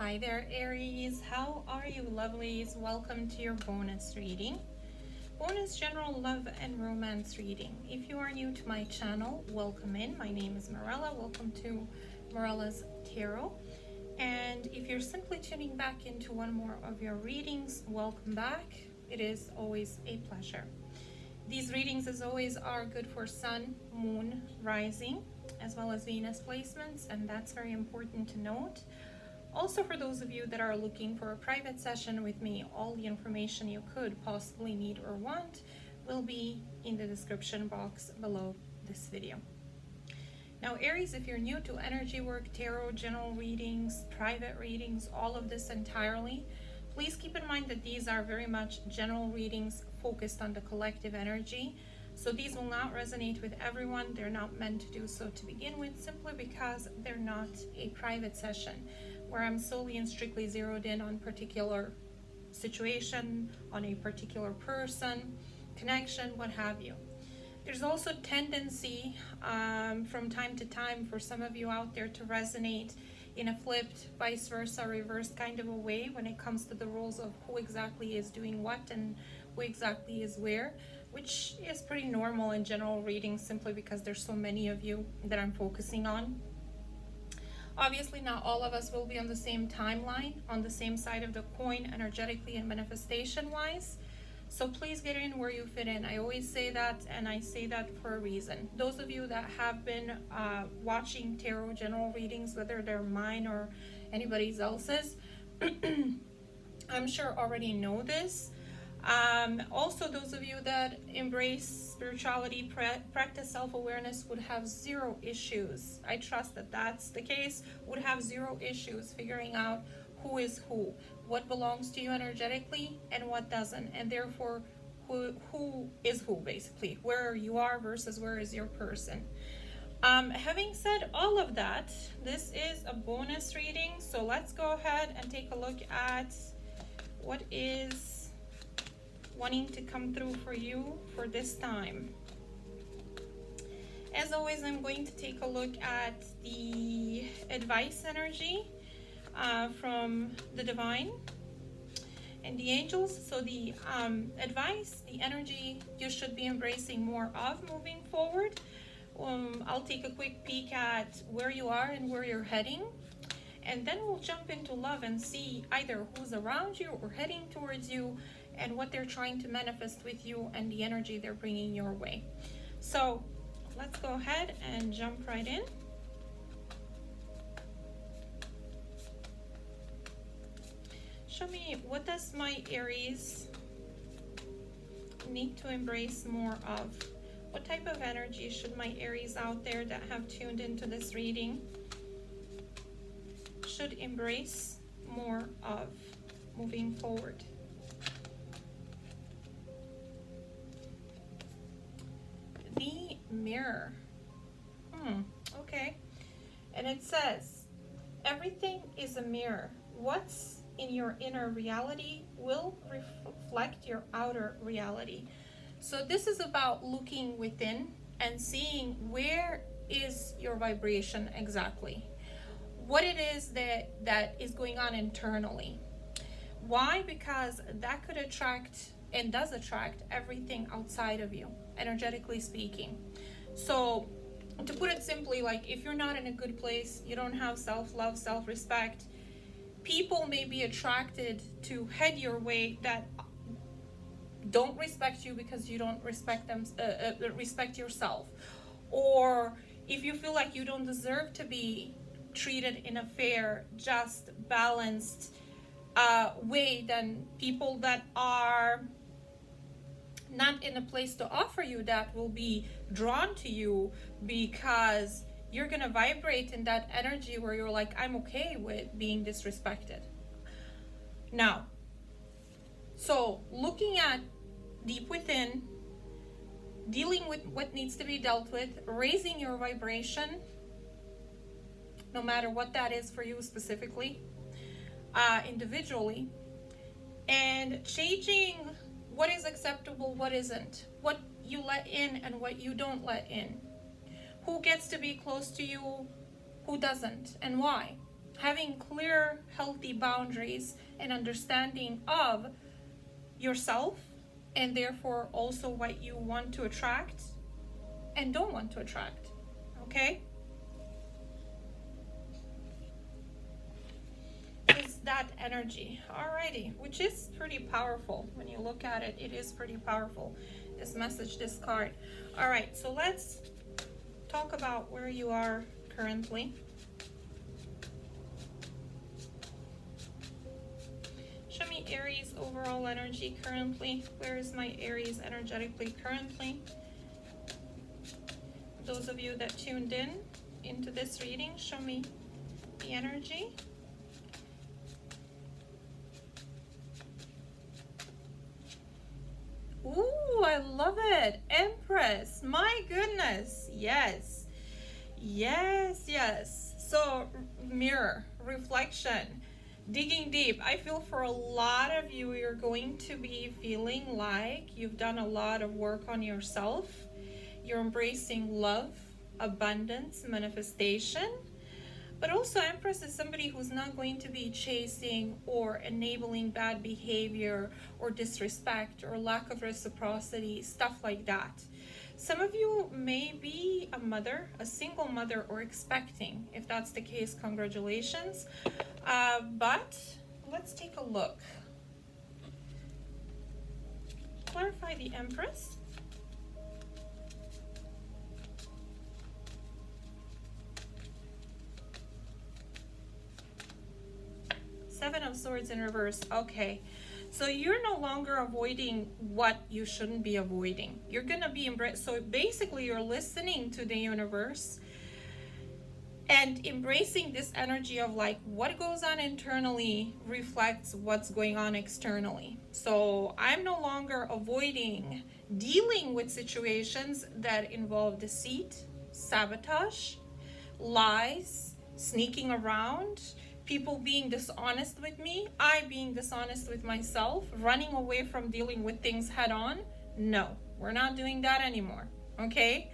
Hi there, Aries. How are you, lovelies? Welcome to your bonus reading. Bonus general love and romance reading. If you are new to my channel, welcome in. My name is Marella. Welcome to Marella's Tarot. And if you're simply tuning back into one more of your readings, welcome back. It is always a pleasure. These readings, as always, are good for Sun, Moon, Rising, as well as Venus placements, and that's very important to note. Also, for those of you that are looking for a private session with me, all the information you could possibly need or want will be in the description box below this video. Now, Aries, if you're new to energy work, tarot, general readings, private readings, all of this entirely, please keep in mind that these are very much general readings focused on the collective energy. So these will not resonate with everyone. They're not meant to do so to begin with, simply because they're not a private session where I'm solely and strictly zeroed in on particular situation, on a particular person, connection, what have you. There's also tendency from time to time for some of you out there to resonate in a flipped, vice versa, reversed kind of a way when it comes to the roles of who exactly is doing what and who exactly is where, which is pretty normal in general readings simply because there's so many of you that I'm focusing on. Obviously, not all of us will be on the same timeline, on the same side of the coin, energetically and manifestation-wise. So please get in where you fit in. I always say that, and I say that for a reason. Those of you that have been watching tarot general readings, whether they're mine or anybody else's, I'm sure already know this. Also, those of you that embrace spirituality, practice self-awareness would have zero issues. I trust that that's the case. Would have zero issues figuring out who is who, what belongs to you energetically and what doesn't, and therefore who is who, basically, where you are versus where is your person. Having said all of that, this is a bonus reading, so let's go ahead and take a look at what is wanting to come through for you for this time. As always, I'm going to take a look at the advice energy from the divine and the angels. So the advice, the energy you should be embracing more of moving forward. I'll take a quick peek at where you are and where you're heading, and then we'll jump into love and see either who's around you or heading towards you and what they're trying to manifest with you and the energy they're bringing your way. So let's go ahead and jump right in. Show me, what does my Aries need to embrace more of? What type of energy should my Aries out there that have tuned into this reading should embrace more of moving forward? The mirror. Okay. And it says, everything is a mirror. What's in your inner reality will reflect your outer reality. So this is about looking within and seeing where is your vibration exactly. What it is that is going on internally. Why? Because that could attract and does attract everything outside of you, energetically speaking. So to put it simply, like if you're not in a good place, you don't have self-love, self-respect, people may be attracted to head your way that don't respect you because you don't respect them, respect yourself. Or if you feel like you don't deserve to be treated in a fair, just, balanced way, then people that are not in a place to offer you that will be drawn to you because you're gonna vibrate in that energy where you're like, I'm okay with being disrespected. Now, so looking at deep within, dealing with what needs to be dealt with, raising your vibration, no matter what that is for you specifically, individually, and changing what is acceptable, what isn't, what you let in and what you don't let in, who gets to be close to you, who doesn't, and why. having clear, healthy boundaries and understanding of yourself, and therefore also what you want to attract and don't want to attract. Okay? Is that energy. Alrighty, which is pretty powerful. When you look at it, it is pretty powerful. This message, this card. Alright, so let's talk about where you are currently. Show me Aries overall energy currently. Where is my Aries energetically currently? Those of you that tuned in into this reading, show me the energy. Ooh, I love it. Empress. My goodness. Yes. Yes, yes. So, mirror, reflection, digging deep. I feel for a lot of you, you're going to be feeling like you've done a lot of work on yourself. You're embracing love, abundance, manifestation. But also, Empress is somebody who's not going to be chasing or enabling bad behavior or disrespect or lack of reciprocity, stuff like that. Some of you may be a mother, a single mother, or expecting. If that's the case, congratulations. But let's take a look. Clarify the Empress. Seven of Swords in reverse. Okay, so you're no longer avoiding what you shouldn't be avoiding. You're gonna be embraced. So basically, you're listening to the universe and embracing this energy of like what goes on internally reflects what's going on externally. So I'm no longer avoiding dealing with situations that involve deceit, sabotage, lies, sneaking around, people being dishonest with me, I being dishonest with myself, running away from dealing with things head on. No, we're not doing that anymore, okay?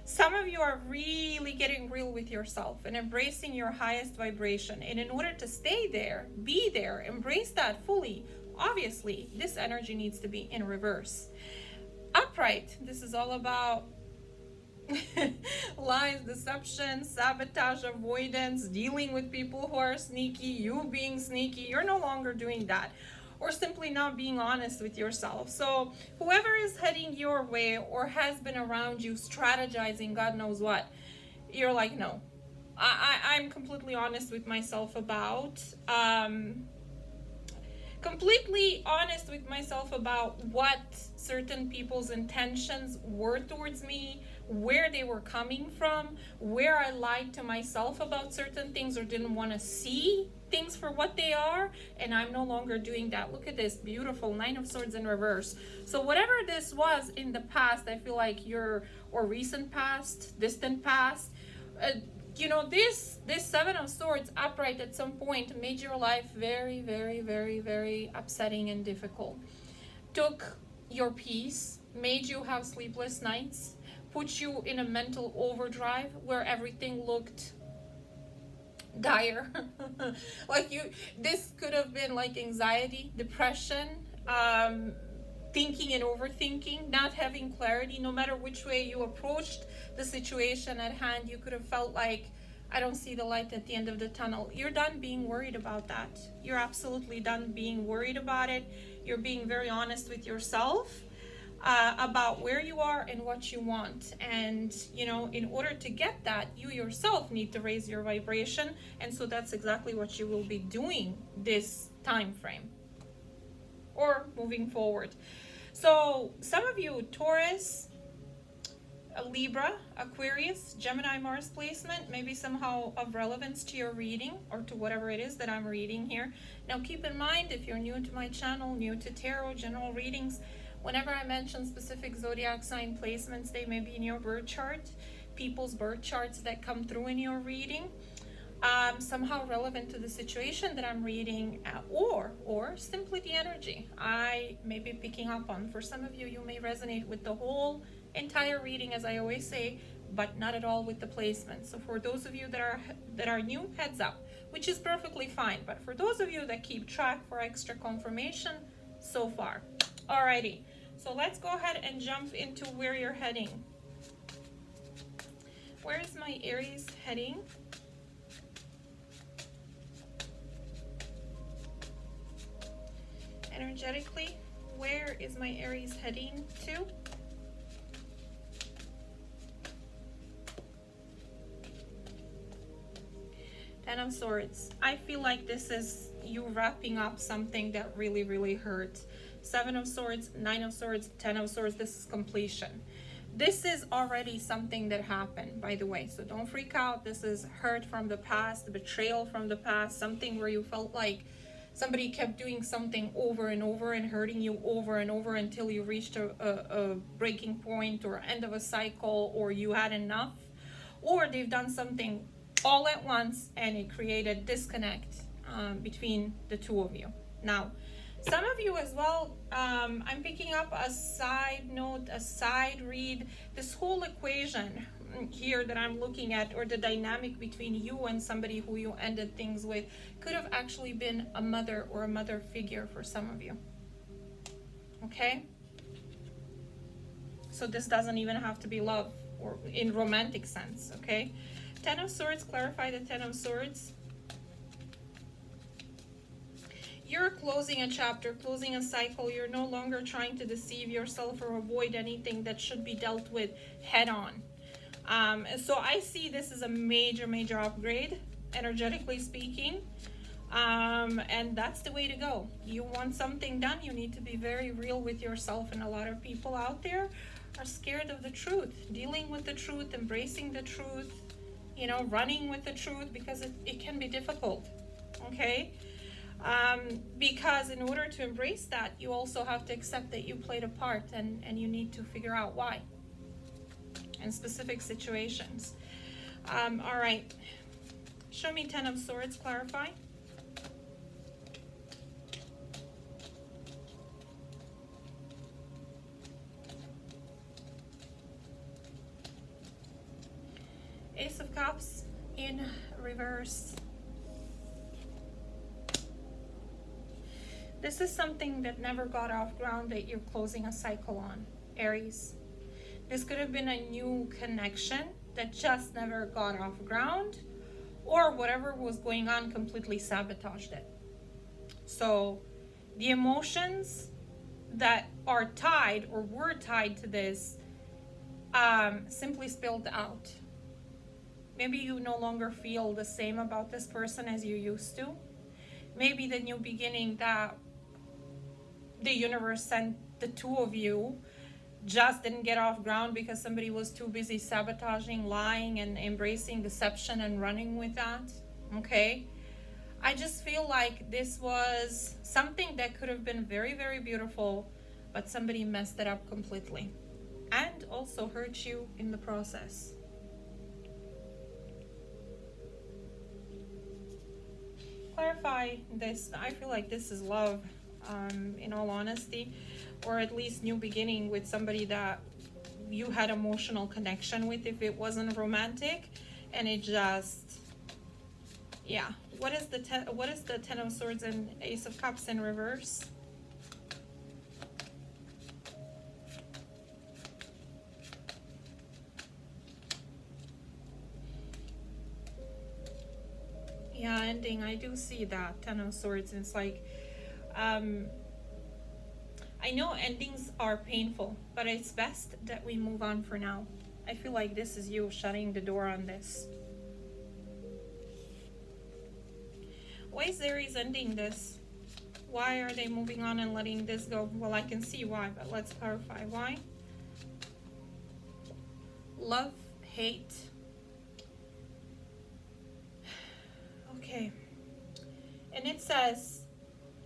Some of you are really getting real with yourself and embracing your highest vibration. And in order to stay there, be there, embrace that fully, obviously, this energy needs to be in reverse. Upright, this is all about lies, deception, sabotage, avoidance, dealing with people who are sneaky, you being sneaky. You're no longer doing that, or simply not being honest with yourself. So whoever is heading your way or has been around you strategizing God knows what, you're like, no, I'm completely honest with myself about completely honest with myself about what certain people's intentions were towards me, where they were coming from, where I lied to myself about certain things or didn't want to see things for what they are, and I'm no longer doing that. Look at this beautiful Nine of Swords in reverse. So whatever this was in the past, I feel like or recent past, distant past, you know, this Seven of Swords upright at some point made your life very, very, very, very upsetting and difficult. Took your peace, made you have sleepless nights, put you in a mental overdrive where everything looked dire. Like this could have been like anxiety, depression, thinking and overthinking, not having clarity. No matter which way you approached the situation at hand, you could have felt like, I don't see the light at the end of the tunnel. You're done being worried about that. You're absolutely done being worried about it. You're being very honest with yourself about where you are and what you want. And, you know, in order to get that, you yourself need to raise your vibration. And so that's exactly what you will be doing this time frame or moving forward. So some of you, Taurus, Libra, Aquarius, Gemini, Mars placement may be somehow of relevance to your reading or to whatever it is that I'm reading here. Now keep in mind, if you're new to my channel, new to tarot, general readings, whenever I mention specific zodiac sign placements, they may be in your birth chart, people's birth charts that come through in your reading, somehow relevant to the situation that I'm reading, or simply the energy I may be picking up on. For some of you, you may resonate with the whole entire reading, as I always say, but not at all with the placement. So for those of you that are new, heads up. which is perfectly fine. But for those of you that keep track for extra confirmation, so far. Alrighty, so let's go ahead and jump into where you're heading. Where is my Aries heading? Energetically, where is my Aries heading to? Ten of Swords. I feel like this is you wrapping up something that really, really hurt. Seven of Swords, Nine of Swords, Ten of Swords. This is completion. This is already something that happened, by the way. So don't freak out. This is hurt from the past, betrayal from the past, something where you felt like somebody kept doing something over and over and hurting you over and over until you reached a breaking point or end of a cycle, or you had enough, or they've done something all at once and it created disconnect between the two of you. Now, some of you as well, I'm picking up a side note, a side read. This whole equation here that I'm looking at, or the dynamic between you and somebody who you ended things with, could have actually been a mother or a mother figure for some of you. Okay? So this doesn't even have to be love or in romantic sense, okay? Ten of Swords, clarify the Ten of Swords. You're closing a chapter, closing a cycle. You're no longer trying to deceive yourself or avoid anything that should be dealt with head on. So I see this as a major, major upgrade, energetically speaking. And that's the way to go. You want something done, you need to be very real with yourself. And a lot of people out there are scared of the truth, dealing with the truth, embracing the truth, you know, running with the truth, because it can be difficult, okay? Because in order to embrace that, you also have to accept that you played a part, and you need to figure out why in specific situations. All right, show me Ten of Swords, clarify. Ace of Cups in reverse. This is something that never got off ground that you're closing a cycle on, Aries. This could have been a new connection that just never got off ground, or whatever was going on completely sabotaged it. So the emotions that are tied or were tied to this simply spilled out. Maybe you no longer feel the same about this person as you used to. Maybe the new beginning that the universe sent the two of you just didn't get off ground because somebody was too busy sabotaging, lying, and embracing deception and running with that, okay? I just feel like this was something that could have been very, very beautiful, but somebody messed it up completely and also hurt you in the process. Clarify this. I feel like this is love, in all honesty, or at least new beginning with somebody that you had emotional connection with, if it wasn't romantic, and it just, yeah. What is the Ten of Swords and Ace of Cups in reverse? Yeah, ending. I do see that Ten of Swords. It's like, I know endings are painful, but it's best that we move on for now. I feel like this is you shutting the door on this. Why is Aries ending this? Why are they moving on and letting this go? Well, I can see why, but let's clarify why. Love, hate. Okay. And it says,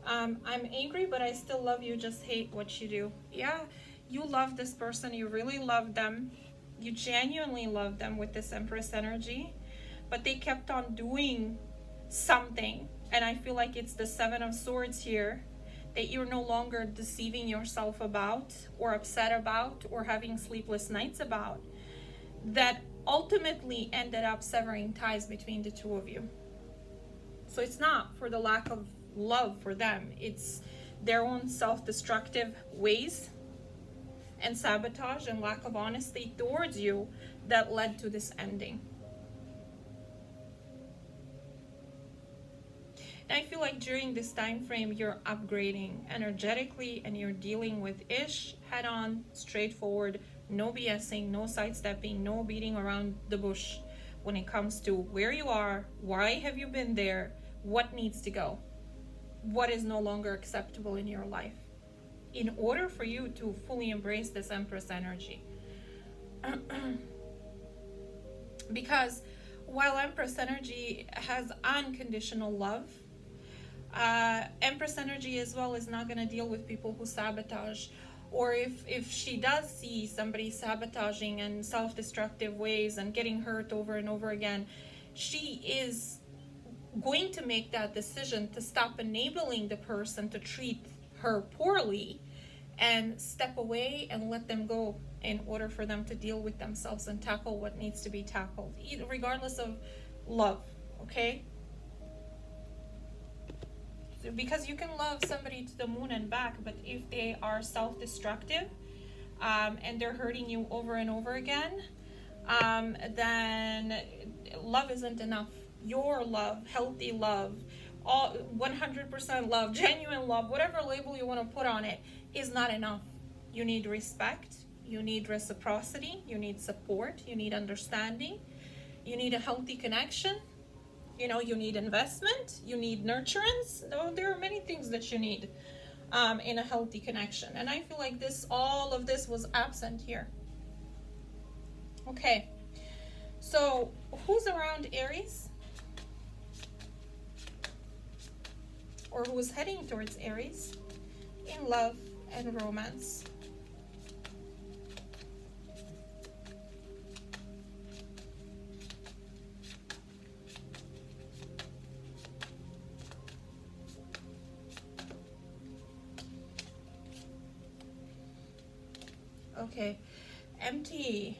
I'm angry, but I still love you, just hate what you do. Yeah, you love this person. You really love them. You genuinely love them with this Empress energy, but they kept on doing something. And I feel like it's the Seven of Swords here that you're no longer deceiving yourself about, or upset about, or having sleepless nights about, that ultimately ended up severing ties between the two of you. So it's not for the lack of love for them, it's their own self-destructive ways and sabotage and lack of honesty towards you that led to this ending. And I feel like during this time frame, you're upgrading energetically and you're dealing with ish head on, straightforward, no BSing, no sidestepping, no beating around the bush when it comes to where you are, why have you been there, what needs to go, what is no longer acceptable in your life, in order for you to fully embrace this Empress energy. Because while Empress energy has unconditional love, Empress energy as well is not going to deal with people who sabotage, or if she does see somebody sabotaging in self-destructive ways and getting hurt over and over again, she is going to make that decision to stop enabling the person to treat her poorly and step away and let them go in order for them to deal with themselves and tackle what needs to be tackled, regardless of love, okay? Because you can love somebody to the moon and back, but if they are self-destructive and they're hurting you over and over again, then love isn't enough. Your love, healthy love, all 100% love, genuine love, whatever label you want to put on it, is not enough. You need respect, you need reciprocity, you need support, you need understanding, you need a healthy connection. You know, you need investment, you need nurturance. There are many things that you need in a healthy connection. And I feel like all of this was absent here. Okay, so who's around Aries? Or who is heading towards Aries in love and romance? Okay, empty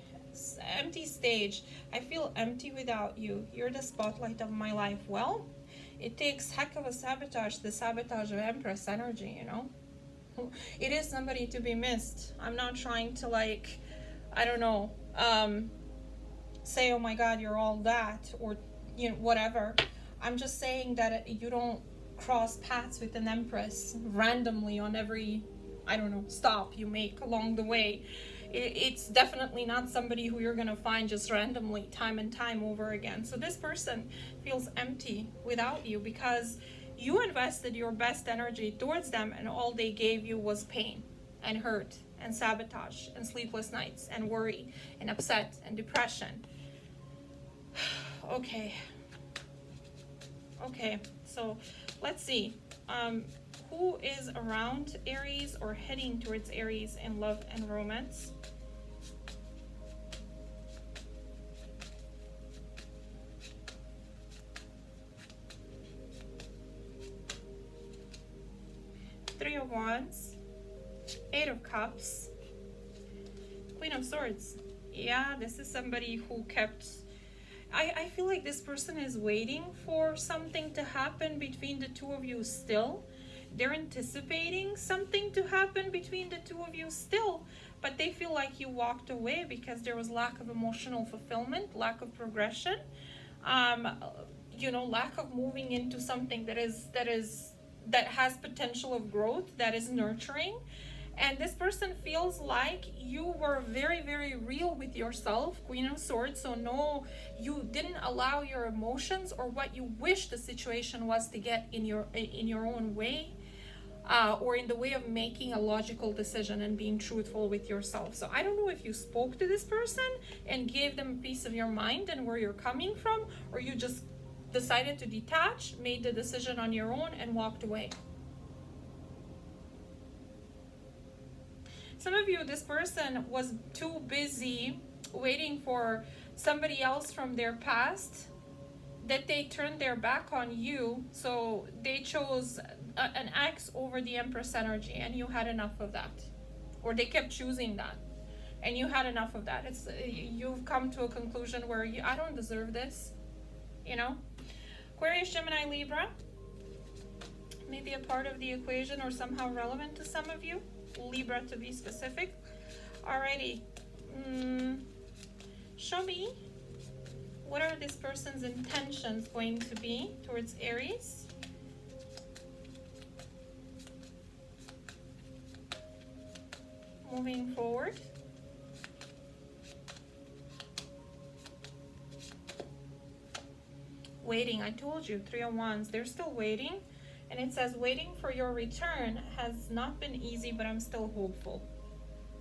stage. I feel empty without you. You're the spotlight of my life. Well, it takes heck of a sabotage, the sabotage of Empress energy, you know? It is somebody to be missed. I'm not trying to, like, I don't know, say, oh my God, you're all that, or, you know, whatever. I'm just saying that you don't cross paths with an Empress randomly on every, I don't know, stop you make along the way. It's definitely not somebody who you're gonna find just randomly time and time over again. So this person feels empty without you because you invested your best energy towards them and all they gave you was pain and hurt and sabotage and sleepless nights and worry and upset and depression. Okay, so let's see. Who is around Aries or heading towards Aries in love and romance? Three of Wands, Eight of Cups, Queen of Swords. Yeah, this is somebody who kept... I feel like this person is waiting for something to happen between the two of you still. They're anticipating something to happen between the two of you still, but they feel like you walked away because there was lack of emotional fulfillment, lack of progression, you know, lack of moving into something that has potential of growth, that is nurturing. And this person feels like you were very, very real with yourself, Queen of Swords. So no, you didn't allow your emotions or what you wish the situation was to get in your own way, or in the way of making a logical decision and being truthful with yourself. So I don't know if you spoke to this person and gave them a piece of your mind and where you're coming from, or you just decided to detach, made the decision on your own and walked away. Some of you, this person was too busy waiting for somebody else from their past that they turned their back on you. So they chose an ex over the Empress energy, and you had enough of that. Or they kept choosing that, and you had enough of that. You've come to a conclusion where I don't deserve this, you know? Aquarius, Gemini, Libra may be a part of the equation or somehow relevant to some of you. Libra to be specific. Alrighty. Show me, what are this person's intentions going to be towards Aries? Moving forward. Waiting, I told you, 3 of Wands, they're still waiting. And it says, waiting for your return has not been easy, but I'm still hopeful.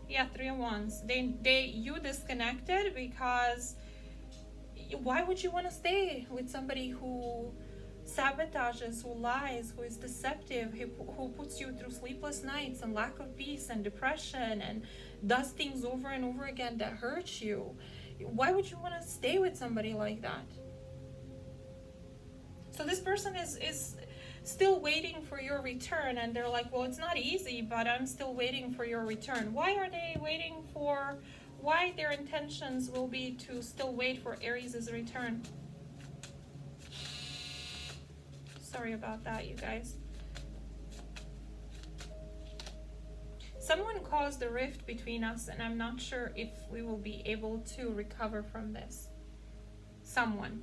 Yeah, 3 of Wands. You disconnected because why would you want to stay with somebody who sabotages, who lies, who is deceptive, who puts you through sleepless nights and lack of peace and depression and does things over and over again that hurt you? Why would you want to stay with somebody like that? So this person is still waiting for your return, and they're like, well, it's not easy, but I'm still waiting for your return. Why are they waiting for, why their intentions will be to still wait for Aries' return? Sorry about that, you guys. Someone caused a rift between us, and I'm not sure if we will be able to recover from this. Someone.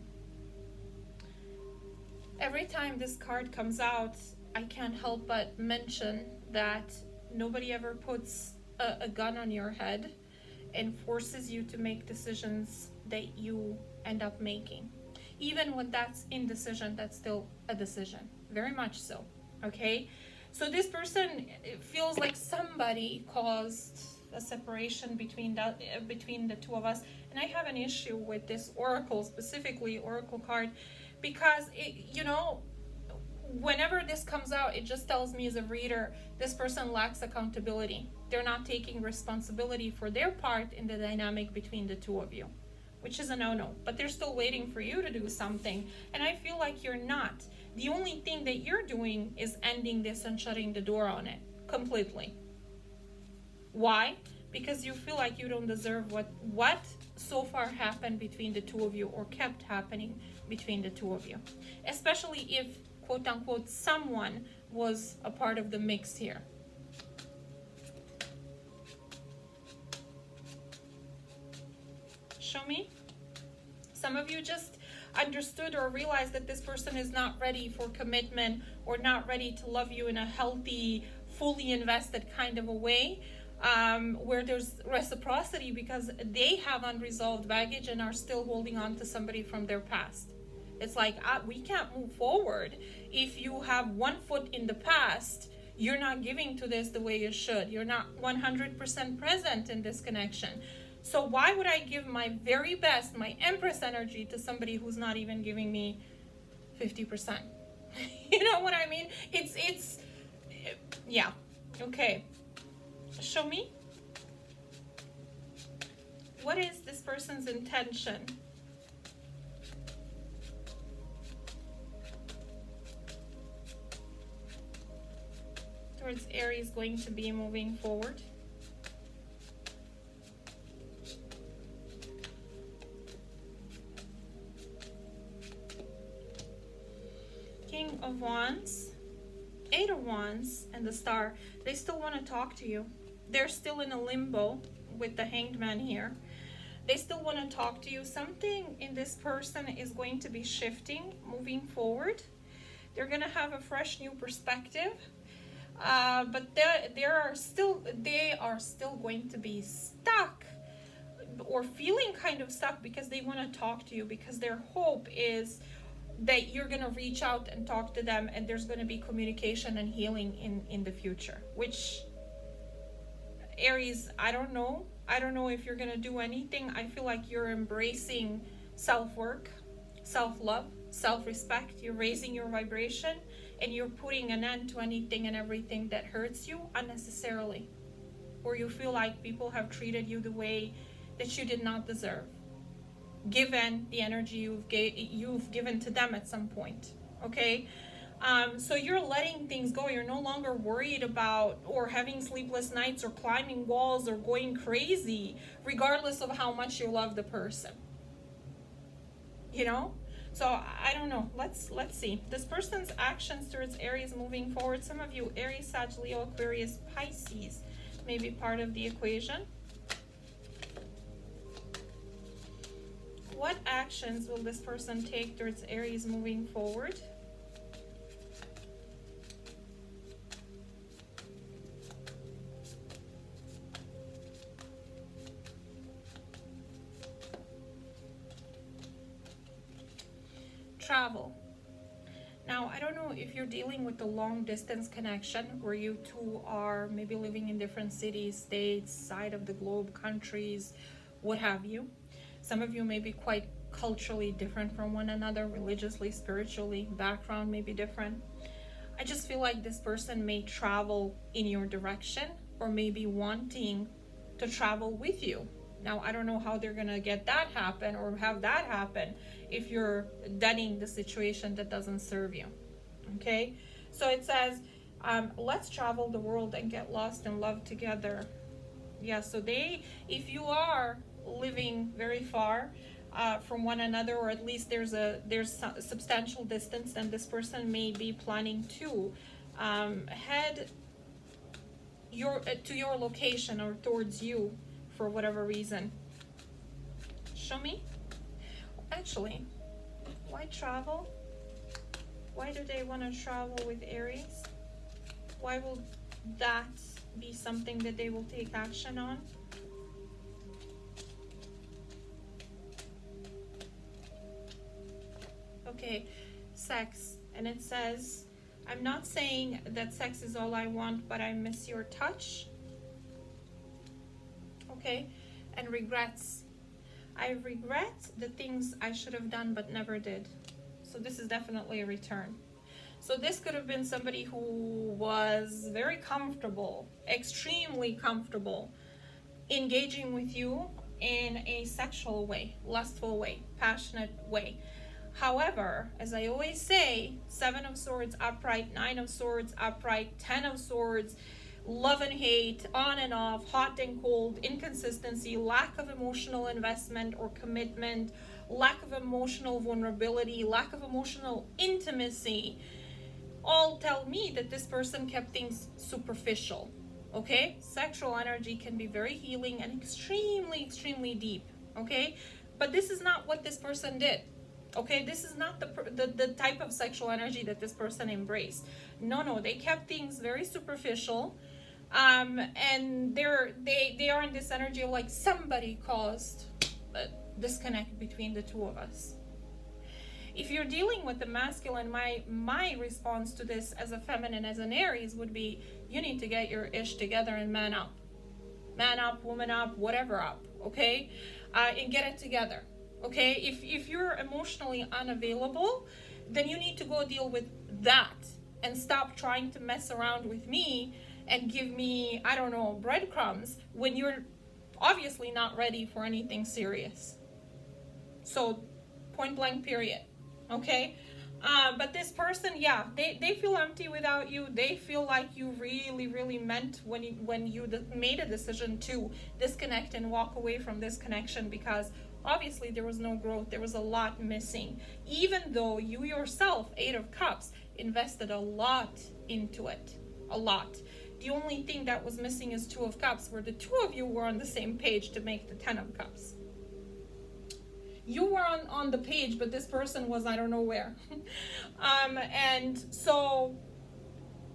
Every time this card comes out, I can't help but mention that nobody ever puts a gun on your head and forces you to make decisions that you end up making. Even when that's indecision, that's still a decision. Very much so, okay? So this person, it feels like somebody caused a separation between the two of us. And I have an issue with this oracle, specifically oracle card, because you know, whenever this comes out, it just tells me as a reader, this person lacks accountability. They're not taking responsibility for their part in the dynamic between the two of you, which is a no-no. But they're still waiting for you to do something, and I feel like you're not. The only thing that you're doing is ending this and shutting the door on it completely. Why? Because you feel like you don't deserve what so far happened between the two of you, or kept happening between the two of you, especially if, quote unquote, someone was a part of the mix here. Show me. Some of you just understood or realized that this person is not ready for commitment, or not ready to love you in a healthy, fully invested kind of a way, where there's reciprocity, because they have unresolved baggage and are still holding on to somebody from their past. It's like, we can't move forward if you have 1 foot in the past. You're not giving to this the way you should. You're not 100% present in this connection. So why would I give my very best, my Empress energy, to somebody who's not even giving me 50%? You know what I mean? It's yeah. Okay. Show me. What is this person's intention? Towards Aries going to be moving forward. King of Wands, 8 of Wands, and the Star. They still want to talk to you. They're still in a limbo with the Hanged Man here. They still want to talk to you. Something in this person is going to be shifting, moving forward. They're going to have a fresh new perspective. But they are still going to be stuck, or feeling kind of stuck, because they want to talk to you, because their hope is that you're going to reach out and talk to them, and there's going to be communication and healing in the future. Which, Aries, I don't know if you're going to do anything. I feel like you're embracing self-work, self-love, self-respect. You're raising your vibration, and you're putting an end to anything and everything that hurts you unnecessarily, or you feel like people have treated you the way that you did not deserve, given the energy you've given to them at some point. Okay, so you're letting things go. You're no longer worried about, or having sleepless nights, or climbing walls, or going crazy, regardless of how much you love the person. You know, So I don't know. Let's see. This person's actions towards Aries moving forward. Some of you, Aries, Sag, Leo, Aquarius, Pisces, may be part of the equation. What actions will this person take towards Aries moving forward? Travel. Now, I don't know if you're dealing with the long distance connection where you two are maybe living in different cities, states, side of the globe, countries, what have you. Some of you may be quite culturally different from one another, religiously, spiritually, background may be different. I just feel like this person may travel in your direction or may be wanting to travel with you. Now, I don't know how they're going to get that happen or have that happen if you're deading the situation that doesn't serve you. Okay? So it says, let's travel the world and get lost in love together. Yeah, so if you are living very far from one another, or at least there's a substantial distance, then this person may be planning to head to your location or towards you for whatever reason. Show me. Actually, why travel? Why do they want to travel with Aries? Why will that be something that they will take action on? Okay, sex. And it says, I'm not saying that sex is all I want, but I miss your touch. Okay, and regrets. I regret the things I should have done but never did. So this is definitely a return. So this could have been somebody who was very comfortable, extremely comfortable, engaging with you in a sexual way, lustful way, passionate way. However, as I always say, 7 of Swords upright, 9 of Swords upright, 10 of Swords, love and hate, on and off, hot and cold, inconsistency, lack of emotional investment or commitment, lack of emotional vulnerability, lack of emotional intimacy, all tell me that this person kept things superficial. Okay? Sexual energy can be very healing and extremely, extremely deep. Okay? But this is not what this person did. Okay? This is not the type of sexual energy that this person embraced. No, they kept things very superficial. And they are in this energy of like somebody caused a disconnect between the two of us. If you're dealing with the masculine, my response to this as a feminine, as an Aries, would be you need to get your ish together and man up, woman up, whatever up, okay, and get it together. Okay, if you're emotionally unavailable, then you need to go deal with that and stop trying to mess around with me and give me, I don't know, breadcrumbs when you're obviously not ready for anything serious. So, point blank, period. Okay? But this person, yeah, they feel empty without you. They feel like you really, really meant when you made a decision to disconnect and walk away from this connection, because obviously there was no growth. There was a lot missing. Even though you yourself, 8 of Cups, invested a lot into it. A lot. The only thing that was missing is 2 of Cups, where the two of you were on the same page to make the 10 of Cups. You were on the page, but this person was, I don't know where. And so,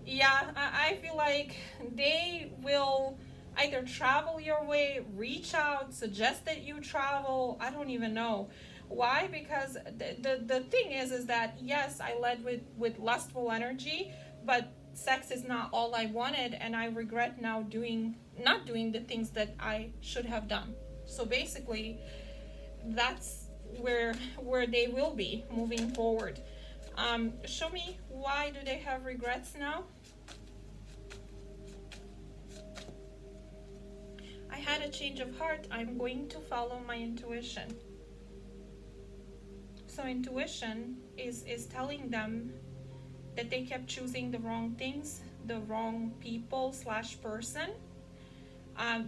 yeah, I feel like they will either travel your way, reach out, suggest that you travel. I don't even know. Why? Because the thing is that, yes, I led with lustful energy, but sex is not all I wanted, and I regret now not doing the things that I should have done. So basically, that's where they will be moving forward. Show me, why do they have regrets now? I had a change of heart. I'm going to follow my intuition. So intuition is telling them that they kept choosing the wrong things, the wrong people / person,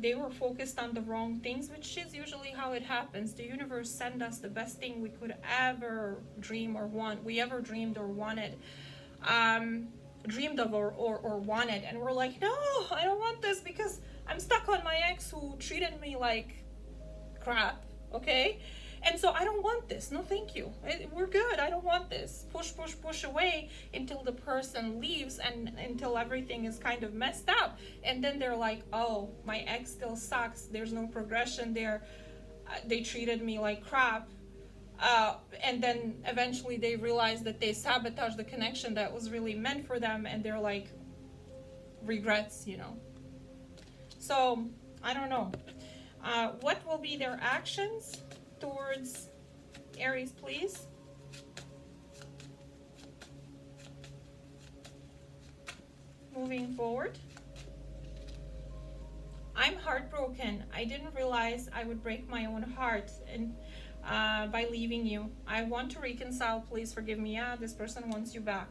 They were focused on the wrong things, which is usually how it happens. The universe sent us the best thing we could ever dream or want, we ever dreamed or wanted, dreamed of or wanted. And we're like, no, I don't want this because I'm stuck on my ex who treated me like crap, okay? And so I don't want this. No, thank you. We're good. I don't want this. Push, push, push away until the person leaves and until everything is kind of messed up. And then they're like, oh, my ex still sucks. There's no progression there. They treated me like crap. And then eventually they realize that they sabotaged the connection that was really meant for them. And they're like, regrets, you know. So, I don't know. What will be their actions towards Aries, please? Moving forward. I'm heartbroken. I didn't realize I would break my own heart and by leaving you. I want to reconcile. Please forgive me. Yeah, this person wants you back.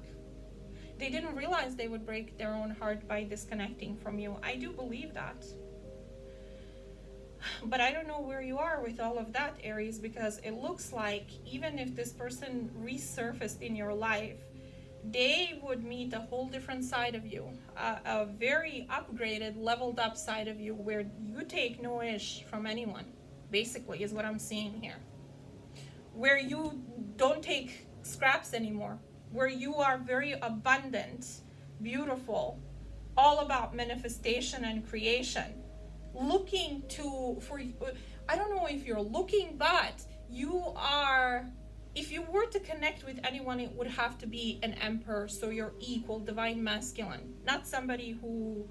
They didn't realize they would break their own heart by disconnecting from you. I do believe that. But I don't know where you are with all of that, Aries, because it looks like even if this person resurfaced in your life, they would meet a whole different side of you, a very upgraded, leveled up side of you where you take no ish from anyone, basically, is what I'm seeing here. Where you don't take scraps anymore, where you are very abundant, beautiful, all about manifestation and creation. Looking for, I don't know if you're looking, but you are, if you were to connect with anyone, it would have to be an Empress, so you're equal, divine masculine, not somebody who,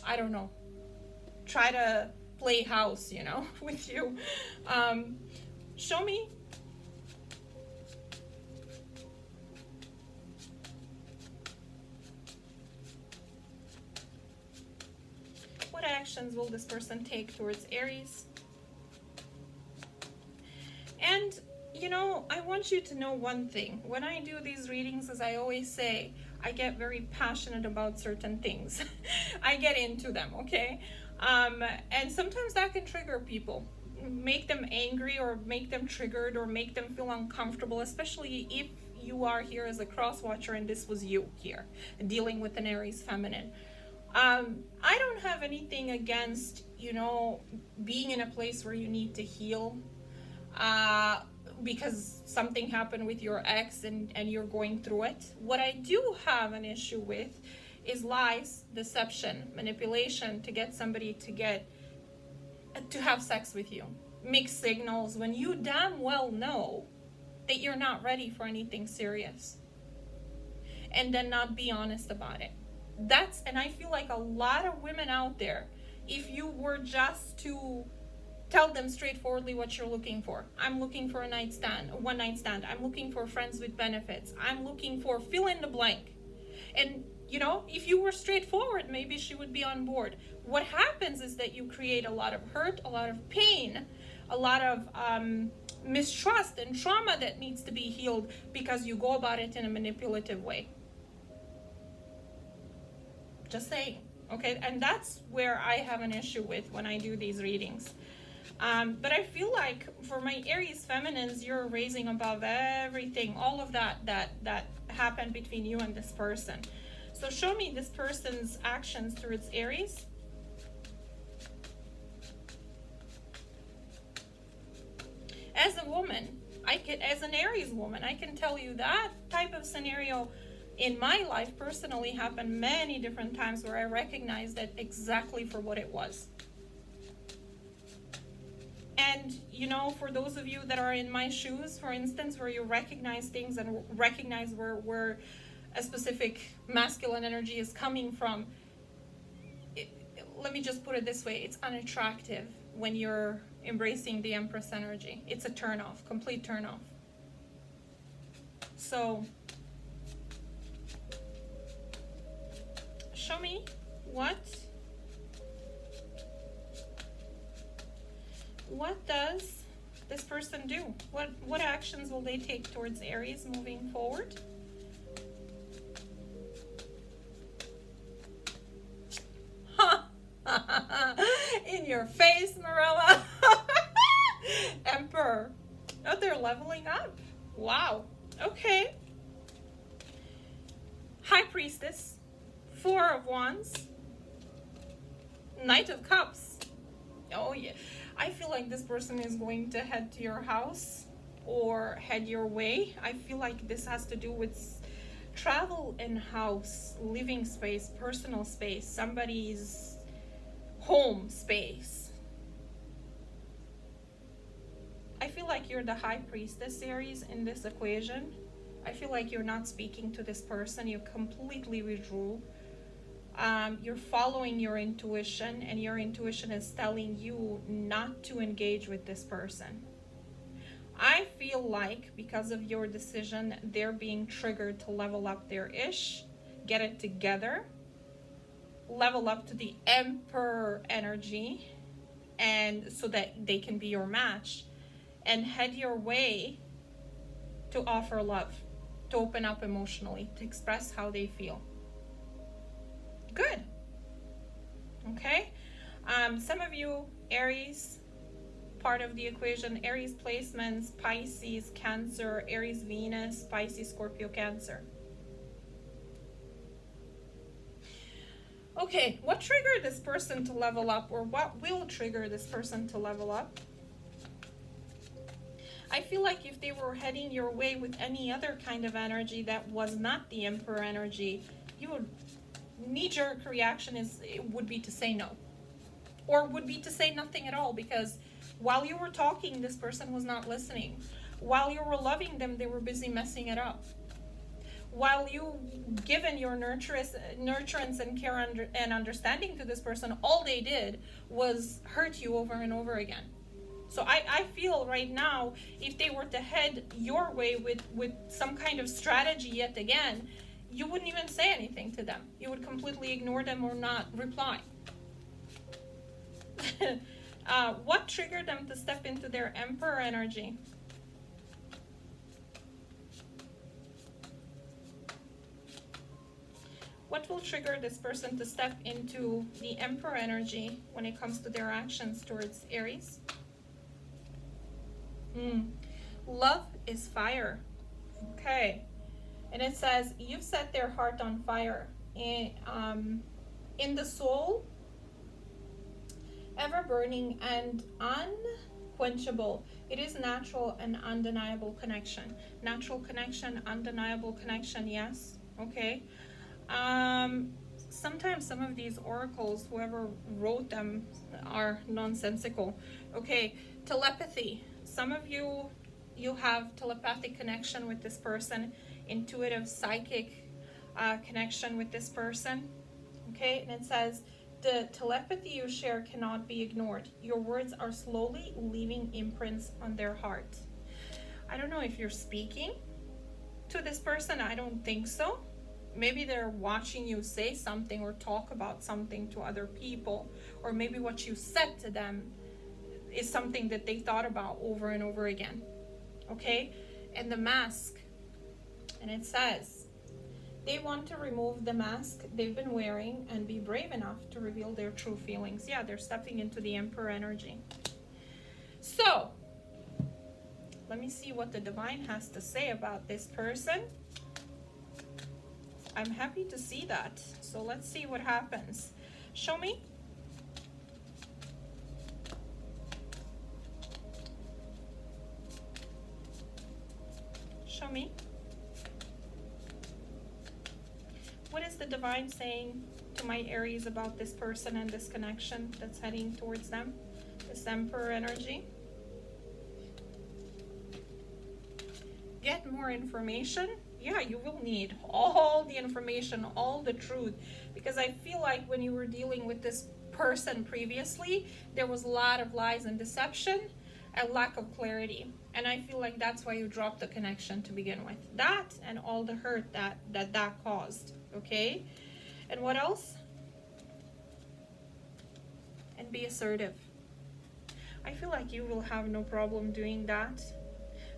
I don't know, try to play house, you know, with you. Show me. What actions will this person take towards Aries? And, you know, I want you to know one thing. When I do these readings, as I always say, I get very passionate about certain things. I get into them, okay? And sometimes that can trigger people. Make them angry or make them triggered or make them feel uncomfortable, especially if you are here as a cross watcher and this was you here, dealing with an Aries feminine. I don't have anything against, you know, being in a place where you need to heal because something happened with your ex and you're going through it. What I do have an issue with is lies, deception, manipulation to get somebody to have sex with you. Mixed signals when you damn well know that you're not ready for anything serious. And then not be honest about it. And I feel like a lot of women out there, if you were just to tell them straightforwardly what you're looking for. I'm looking for a one night stand. I'm looking for friends with benefits. I'm looking for fill in the blank. And, you know, if you were straightforward, maybe she would be on board. What happens is that you create a lot of hurt, a lot of pain, a lot of mistrust and trauma that needs to be healed because you go about it in a manipulative way. Just saying, okay? And that's where I have an issue with when I do these readings. But I feel like for my Aries feminines, you're raising above everything, all of that happened between you and this person. So show me this person's actions towards Aries. As a woman, as an Aries woman, I can tell you that type of scenario in my life personally happened many different times where I recognized it exactly for what it was. And, you know, for those of you that are in my shoes, for instance, where you recognize things and recognize where a specific masculine energy is coming from, let me just put it this way, it's unattractive when you're embracing the Empress energy. It's a turn-off, complete turn-off. So, show me what does this person do? What actions will they take towards Aries moving forward? leveling up. Wow. Okay. High Priestess, Four of Wands, Knight of Cups. Oh yeah. I feel like this person is going to head to your house or head your way. I feel like this has to do with travel in house, living space, personal space, somebody's home space. I feel like you're the High Priestess, Aries, in this equation. I feel like you're not speaking to this person. You completely withdrew. You're following your intuition, and your intuition is telling you not to engage with this person. I feel like because of your decision, they're being triggered to level up their ish, get it together, level up to the Emperor energy, and so that they can be your match, and head your way to offer love, to open up emotionally, to express how they feel. Good. Okay. Some of you, Aries, part of the equation, Aries placements, Pisces, Cancer, Aries, Venus, Pisces, Scorpio, Cancer. Okay, what triggered this person to level up, or what will trigger this person to level up? I feel like if they were heading your way with any other kind of energy that was not the Emperor energy, you would, knee-jerk reaction would be to say no, or would be to say nothing at all, because while you were talking, this person was not listening. While you were loving them, they were busy messing it up. While you given your nurturance and care and understanding to this person, all they did was hurt you over and over again. So I feel right now, if they were to head your way with some kind of strategy yet again, you wouldn't even say anything to them. You would completely ignore them or not reply. What triggered them to step into their Emperor energy? What will trigger this person to step into the Emperor energy when it comes to their actions towards Aries? Love is fire. Okay. And it says, you've set their heart on fire. In the soul, ever burning and unquenchable. It is natural and undeniable connection. Natural connection, undeniable connection, yes. Okay. Sometimes some of these oracles, whoever wrote them, are nonsensical. Okay. Telepathy. Some of you have telepathic connection with this person, intuitive, psychic connection with this person. Okay, and it says, the telepathy you share cannot be ignored. Your words are slowly leaving imprints on their heart. I don't know if you're speaking to this person. I don't think so. Maybe they're watching you say something or talk about something to other people, or maybe what you said to them is something that they thought about over and over again. Okay, and the mask, and it says they want to remove the mask they've been wearing and be brave enough to reveal their true feelings. Yeah, they're stepping into the Emperor energy. So let me see what the divine has to say about this person. I'm happy to see that. So let's see what happens. Show me. Show me. What is the divine saying to my Aries about this person and this connection that's heading towards them? This Emperor energy. Get more information. Yeah, you will need all the information, all the truth, because I feel like when you were dealing with this person previously, there was a lot of lies and deception and lack of clarity. And I feel like that's why you dropped the connection to begin with. That and all the hurt that caused. Okay? And what else? And be assertive. I feel like you will have no problem doing that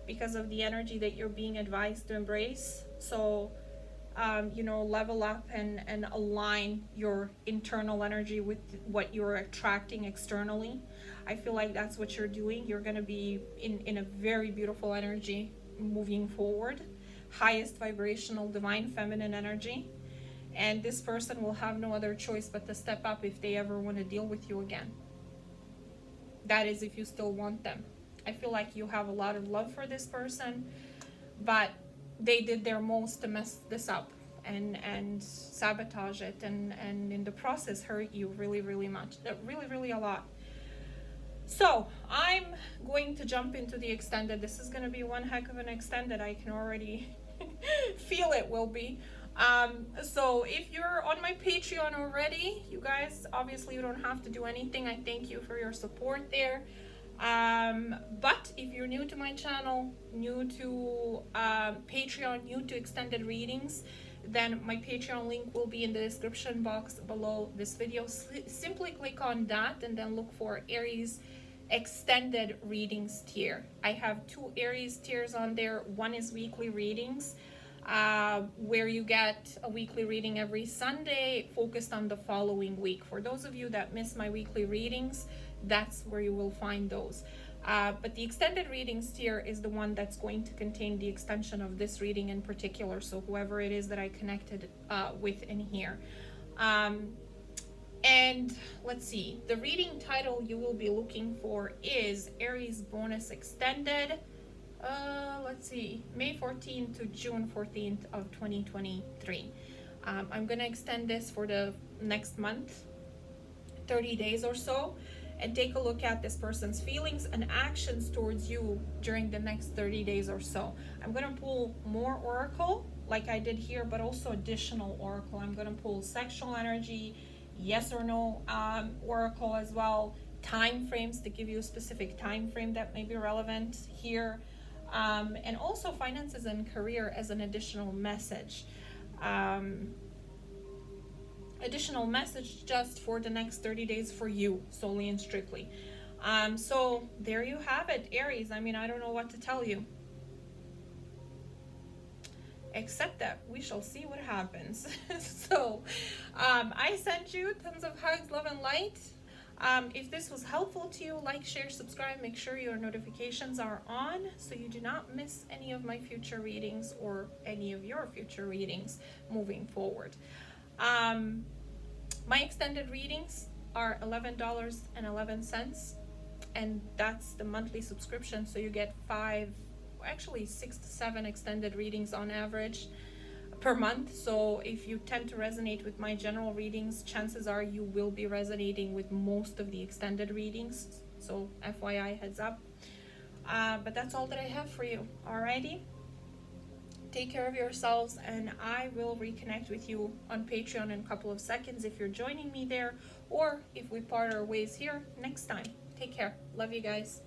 because of the energy that you're being advised to embrace. So you know, level up and align your internal energy with what you're attracting externally. I feel like that's what you're doing. You're going to be in a very beautiful energy moving forward, highest vibrational divine feminine energy. And this person will have no other choice but to step up if they ever want to deal with you again. That is, if you still want them. I feel like you have a lot of love for this person, but they did their most to mess this up and sabotage it, and in the process hurt you really much, really a lot. So I'm going to jump into the extended. This is going to be one heck of an extended. I can already feel it will be. So if you're on my Patreon already, you guys, obviously you don't have to do anything. I thank you for your support there. But if you're new to my channel, new to Patreon, new to extended readings, then my Patreon link will be in the description box below this video. Simply click on that and then look for Aries extended readings tier. I have 2 Aries tiers on there. One is weekly readings, where you get a weekly reading every Sunday focused on the following week. For those of you that miss my weekly readings, that's where you will find those. But the extended readings tier is the one that's going to contain the extension of this reading in particular. So whoever it is that I connected with in here. And let's see, the reading title you will be looking for is Aries Bonus Extended. Let's see, May 14th to June 14th of 2023. I'm gonna extend this for the next month, 30 days or so, and take a look at this person's feelings and actions towards you during the next 30 days or so. I'm gonna pull more oracle like I did here, but also additional oracle. I'm gonna pull sexual energy, yes or no oracle as well, time frames to give you a specific time frame that may be relevant here, and also finances and career as an additional message. Additional message just for the next 30 days for you, solely and strictly. So there you have it, Aries. I mean, I don't know what to tell you, except that we shall see what happens. So I sent you tons of hugs, love, and light. If this was helpful to you, like, share, subscribe. Make sure your notifications are on so you do not miss any of my future readings or any of your future readings moving forward. My extended readings are $11.11, and that's the monthly subscription. So you get 6 to 7 extended readings on average per month. So if you tend to resonate with my general readings, chances are you will be resonating with most of the extended readings. So FYI, heads up. But that's all that I have for you. Alrighty. Take care of yourselves, and I will reconnect with you on Patreon in a couple of seconds if you're joining me there, or if we part our ways here next time. Take care. Love you guys.